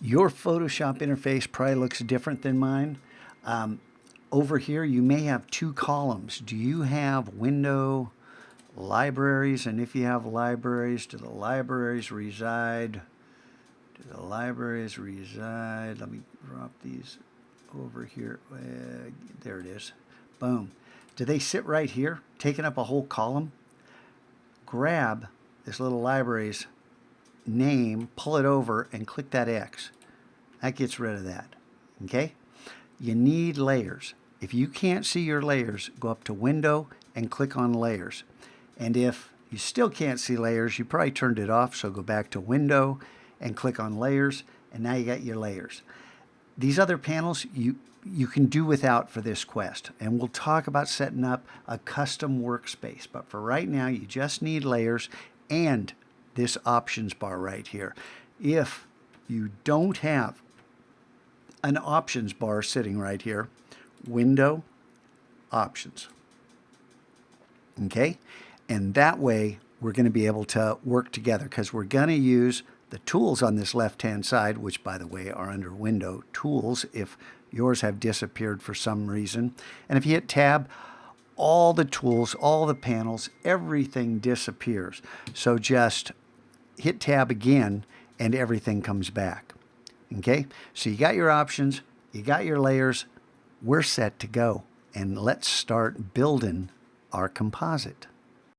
Your Photoshop interface probably looks different than mine. Over here, you may have two columns. Do you have window, libraries? And if you have libraries, do the libraries reside? Do the libraries reside? Let me drop these over here. There it is. Boom. Do they sit right here, taking up a whole column? Grab this little libraries name, pull it over, and click that X. That gets rid of that. Okay? You need layers. If you can't see your layers, go up to Window and click on Layers. And if you still can't see layers, you probably turned it off, so go back to Window and click on Layers, and now you got your layers. These other panels you can do without for this quest, and we'll talk about setting up a custom workspace. But for right now, you just need layers and this options bar right here. If you don't have an options bar sitting right here, Window, Options. Okay? And that way we're going to be able to work together, because we're going to use the tools on this left-hand side, which by the way are under Window, Tools, if yours have disappeared for some reason. And if you hit Tab, all the tools, all the panels, everything disappears. So just hit Tab again and everything comes back. Okay, so you got your options, you got your layers, we're set to go. And let's start building our composite.